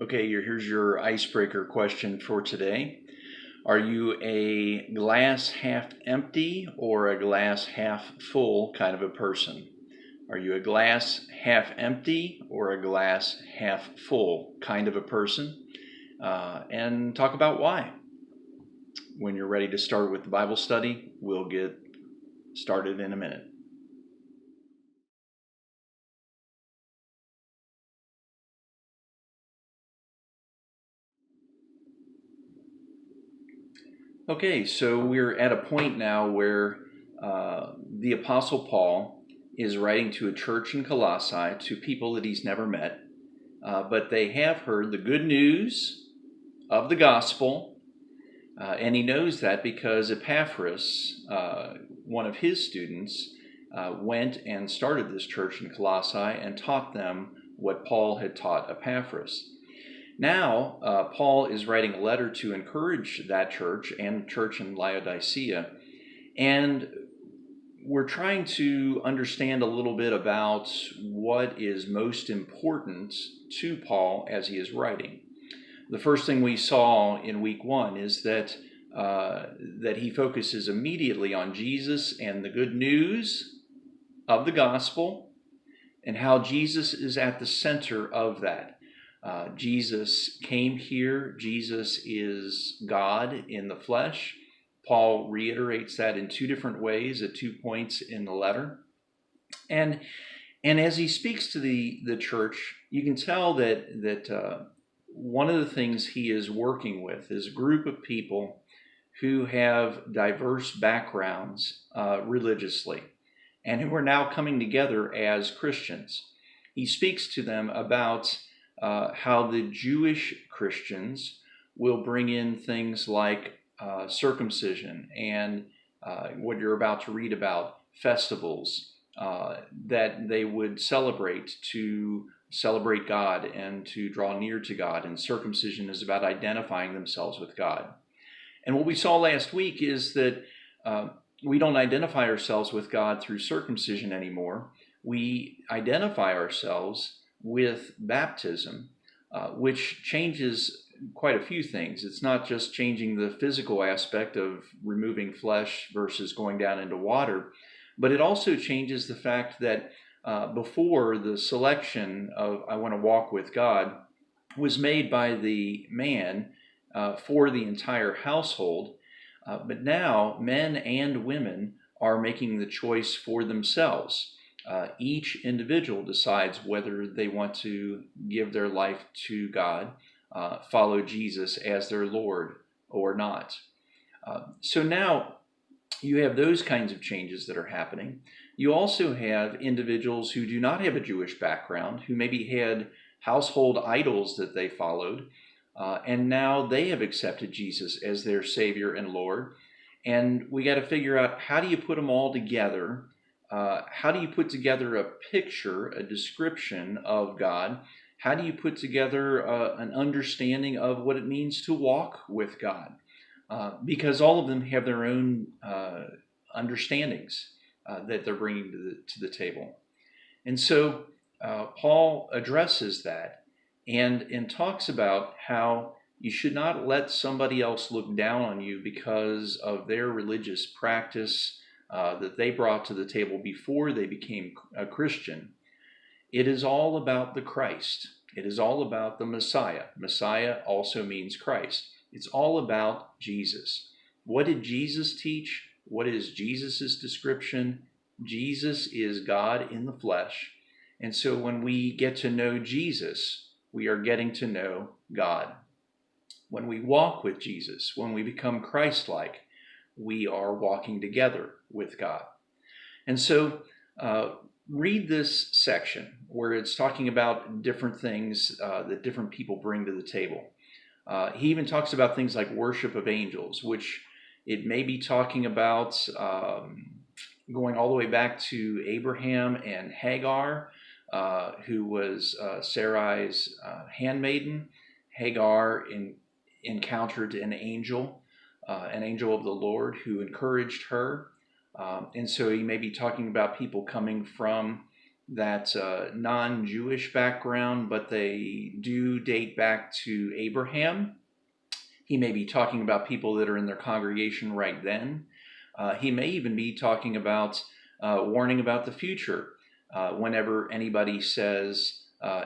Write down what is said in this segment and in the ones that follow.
Okay, here's your icebreaker question for today. Are you a glass half empty or a glass half full kind of a person? Are you a glass half empty or a glass half full kind of a person? And talk about why. When you're ready to start with the Bible study, we'll get started in a minute. Okay, so we're at a point now where the Apostle Paul is writing to a church in Colossae to people that he's never met, but they have heard the good news of the gospel, and he knows that because Epaphras, one of his students, went and started this church in Colossae and taught them what Paul had taught Epaphras. Now, Paul is writing a letter to encourage that church and the church in Laodicea. And we're trying to understand a little bit about what is most important to Paul as he is writing. The first thing we saw in week 1 is that he focuses immediately on Jesus and the good news of the gospel and how Jesus is at the center of that. Jesus came here. Jesus is God in the flesh. Paul reiterates that in 2 different ways at 2 points in the letter. And as he speaks to the church, you can tell that one of the things he is working with is a group of people who have diverse backgrounds religiously and who are now coming together as Christians. He speaks to them about how the Jewish Christians will bring in things like circumcision and what you're about to read about, festivals that they would celebrate to celebrate God and to draw near to God. And circumcision is about identifying themselves with God. And what we saw last week is that we don't identify ourselves with God through circumcision anymore. We identify ourselves with baptism, which changes quite a few things. It's not just changing the physical aspect of removing flesh versus going down into water, but it also changes the fact that before the selection of I want to walk with God was made by the man for the entire household, but now men and women are making the choice for themselves. Each individual decides whether they want to give their life to God, follow Jesus as their Lord or not. So now you have those kinds of changes that are happening. You also have individuals who do not have a Jewish background, who maybe had household idols that they followed, and now they have accepted Jesus as their Savior and Lord. And we got to figure out, how do you put them all together? How do you put together a picture, a description of God? How do you put together an understanding of what it means to walk with God? Because all of them have their own understandings that they're bringing to the table. And so Paul addresses that and talks about how you should not let somebody else look down on you because of their religious practice that they brought to the table before they became a Christian. It is all about the Christ. It is all about the Messiah. Messiah also means Christ. It's all about Jesus. What did Jesus teach? What is Jesus's description? Jesus is God in the flesh. And so when we get to know Jesus, we are getting to know God. When we walk with Jesus, when we become Christ-like, we are walking together with God. And so read this section where it's talking about different things that different people bring to the table. He even talks about things like worship of angels, which it may be talking about going all the way back to Abraham and Hagar, who was Sarai's handmaiden. Hagar encountered an angel of the Lord who encouraged her. And so he may be talking about people coming from that's a non-Jewish background, but they do date back to Abraham. He may be talking about people that are in their congregation right then. He may even be talking about warning about the future. Whenever anybody says,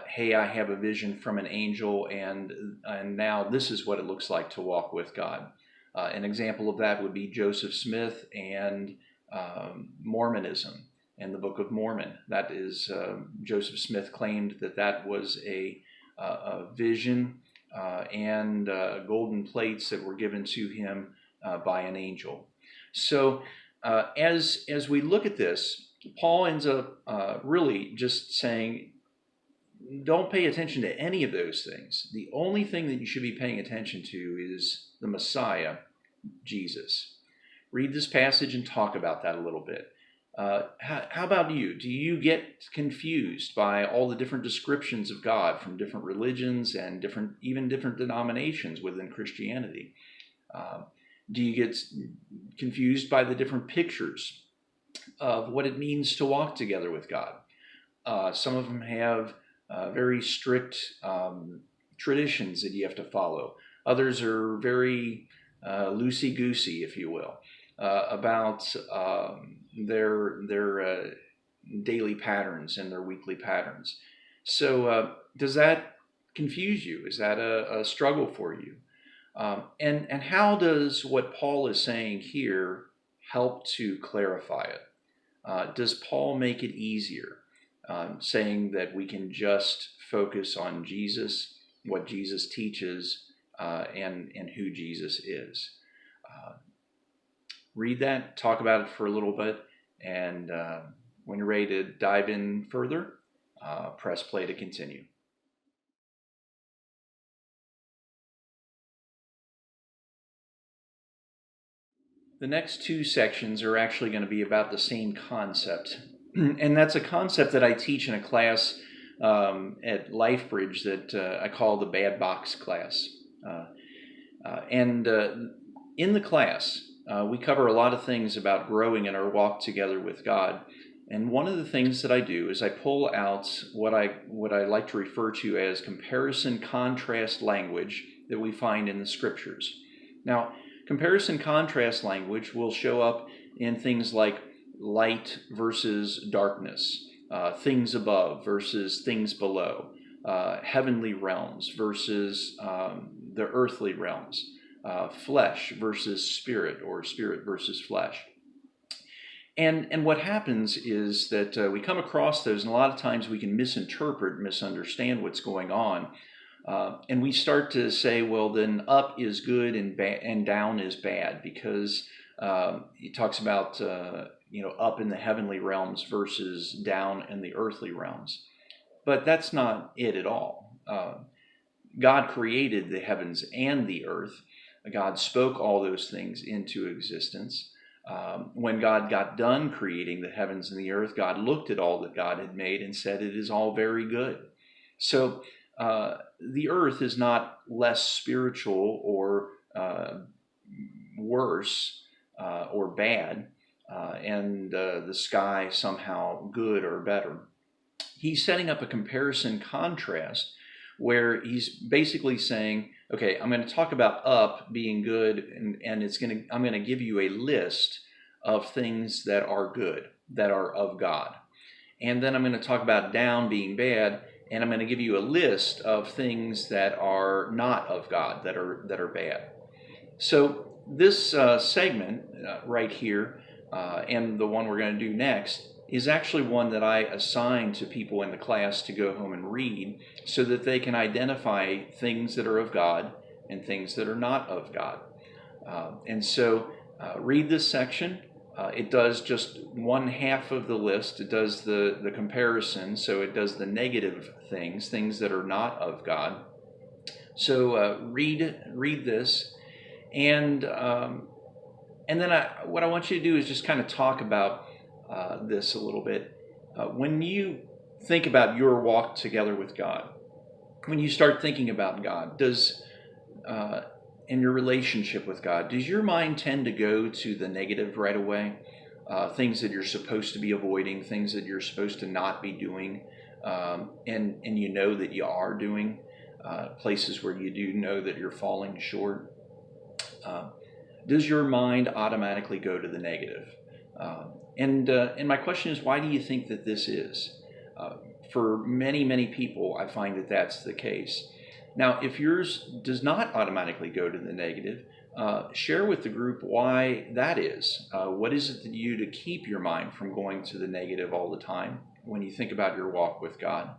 hey, I have a vision from an angel, and now this is what it looks like to walk with God. An example of that would be Joseph Smith and Mormonism and the Book of Mormon. That is, Joseph Smith claimed that was a vision and golden plates that were given to him by an angel. So as we look at this, Paul ends up really just saying, don't pay attention to any of those things. The only thing that you should be paying attention to is the Messiah, Jesus. Read this passage and talk about that a little bit. How about you? Do you get confused by all the different descriptions of God from different religions and even different denominations within Christianity? Do you get confused by the different pictures of what it means to walk together with God? Some of them have very strict traditions that you have to follow. Others are very loosey-goosey, if you will, about their daily patterns and their weekly patterns. So does that confuse you? Is that a struggle for you? And how does what Paul is saying here help to clarify it? Does Paul make it easier, saying that we can just focus on Jesus, what Jesus teaches, and who Jesus is? Read that, talk about it for a little bit, and when you're ready to dive in further, press play to continue. The next two sections are actually going to be about the same concept. And that's a concept that I teach in a class at LifeBridge that I call the Bad Box class. And in the class, we cover a lot of things about growing in our walk together with God. And one of the things that I do is I pull out what I like to refer to as comparison contrast language that we find in the scriptures. Now, comparison contrast language will show up in things like light versus darkness, things above versus things below, heavenly realms versus the earthly realms, flesh versus spirit, or spirit versus flesh. And what happens is that we come across those, and a lot of times we can misunderstand what's going on. And we start to say, well, then up is good and down is bad, because he talks about up in the heavenly realms versus down in the earthly realms. But that's not it at all. God created the heavens and the earth. God spoke all those things into existence. When God got done creating the heavens and the earth, God looked at all that God had made and said, it is all very good. So the earth is not less spiritual or worse or bad, and the sky somehow good or better. He's setting up a comparison contrast where he's basically saying, okay, I'm going to talk about up being good, and I'm going to give you a list of things that are good, that are of God. And then I'm going to talk about down being bad, and I'm going to give you a list of things that are not of God, that are bad. So this segment right here, and the one we're going to do next, is actually one that I assign to people in the class to go home and read, so that they can identify things that are of God and things that are not of God. And so read this section. It does just one half of the list. It does the comparison, so it does the negative things that are not of God. So read this, and then what I want you to do is just kind of talk about this a little bit. When you think about your walk together with God, when you start thinking about God, in your relationship with God, does your mind tend to go to the negative right away? things that you're supposed to be avoiding, things that you're supposed to not be doing, and you know that you are doing, places where you do know that you're falling short. Does your mind automatically go to the negative? And my question is, why do you think that this is? For many, many people, I find that that's the case. Now, if yours does not automatically go to the negative, share with the group why that is. What is it that you do to keep your mind from going to the negative all the time when you think about your walk with God,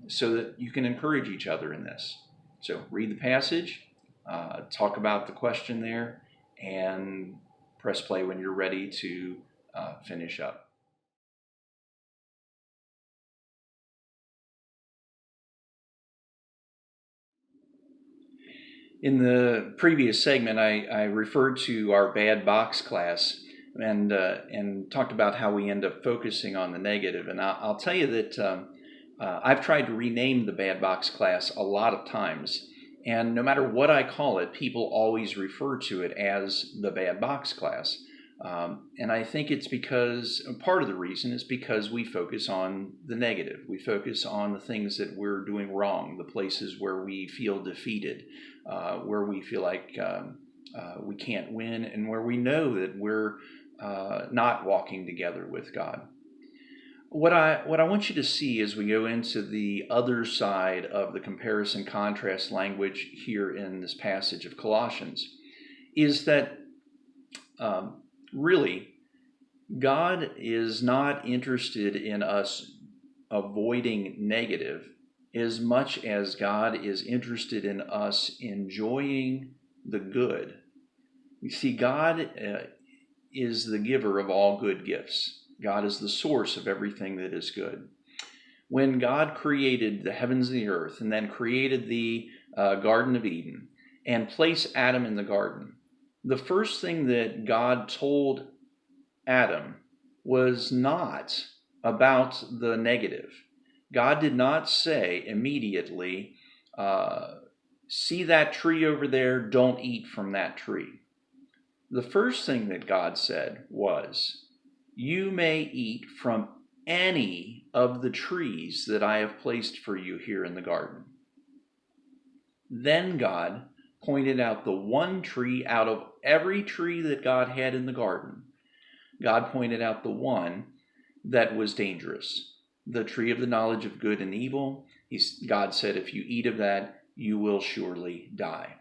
so that you can encourage each other in this? So read the passage, talk about the question there, and press play when you're ready to finish up. In the previous segment, I referred to our bad box class and talked about how we end up focusing on the negative. And I'll tell you that I've tried to rename the bad box class a lot of times. And no matter what I call it, people always refer to it as the bad box class. And I think it's because part of the reason is because we focus on the negative. We focus on the things that we're doing wrong, the places where we feel defeated, where we feel like we can't win, and where we know that we're not walking together with God. What I want you to see as we go into the other side of the comparison contrast language here in this passage of Colossians is that really, God is not interested in us avoiding negative as much as God is interested in us enjoying the good. You see, God is the giver of all good gifts. God is the source of everything that is good. When God created the heavens and the earth and then created the Garden of Eden and placed Adam in the garden, the first thing that God told Adam was not about the negative. God did not say immediately, see that tree over there, don't eat from that tree. The first thing that God said was, you may eat from any of the trees that I have placed for you here in the garden. Then God pointed out the one tree out of every tree that God had in the garden. God pointed out the one that was dangerous, the tree of the knowledge of good and evil. God said, if you eat of that, you will surely die.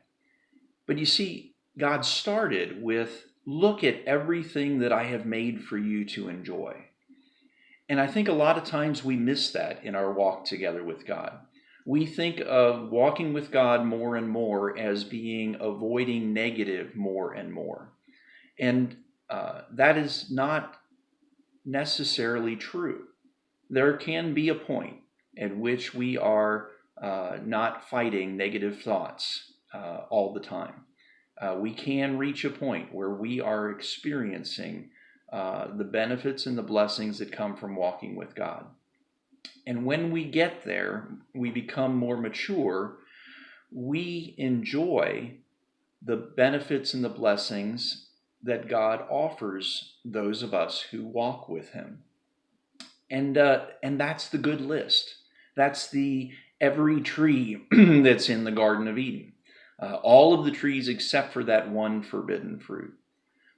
But you see, God started with, look at everything that I have made for you to enjoy. And I think a lot of times we miss that in our walk together with God. We think of walking with God more and more as being avoiding negative more and more. And that is not necessarily true. There can be a point at which we are not fighting negative thoughts all the time. We can reach a point where we are experiencing the benefits and the blessings that come from walking with God. And when we get there, we become more mature, we enjoy the benefits and the blessings that God offers those of us who walk with Him. And that's the good list. That's the every tree that's in the Garden of Eden. All of the trees except for that one forbidden fruit.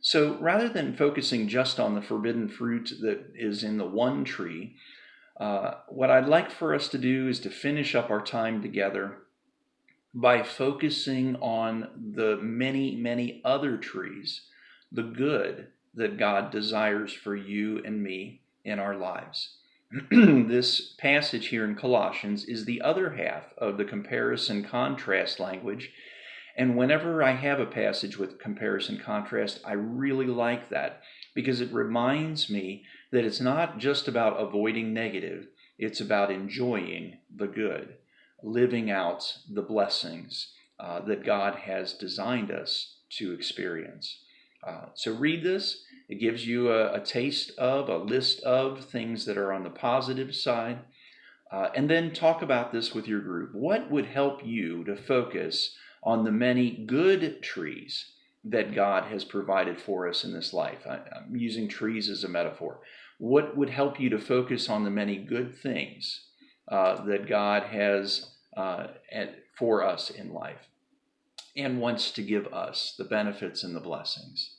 So rather than focusing just on the forbidden fruit that is in the one tree, what I'd like for us to do is to finish up our time together by focusing on the many, many other trees, the good that God desires for you and me in our lives. This passage here in Colossians is the other half of the comparison contrast language. And whenever I have a passage with comparison contrast, I really like that because it reminds me that it's not just about avoiding negative, it's about enjoying the good, living out the blessings that God has designed us to experience. So read this. It gives you a taste of, a list of things that are on the positive side. And then talk about this with your group. What would help you to focus on the many good trees that God has provided for us in this life. I'm using trees as a metaphor. What would help you to focus on the many good things that God has for us in life and wants to give us, the benefits and the blessings?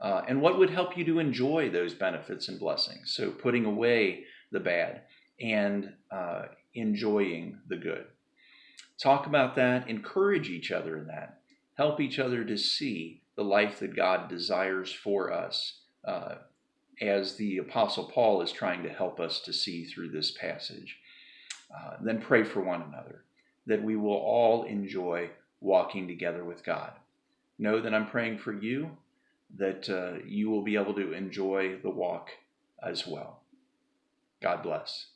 And what would help you to enjoy those benefits and blessings? So putting away the bad and enjoying the good. Talk about that, encourage each other in that, help each other to see the life that God desires for us, as the Apostle Paul is trying to help us to see through this passage. Then pray for one another, that we will all enjoy walking together with God. Know that I'm praying for you, that you will be able to enjoy the walk as well. God bless.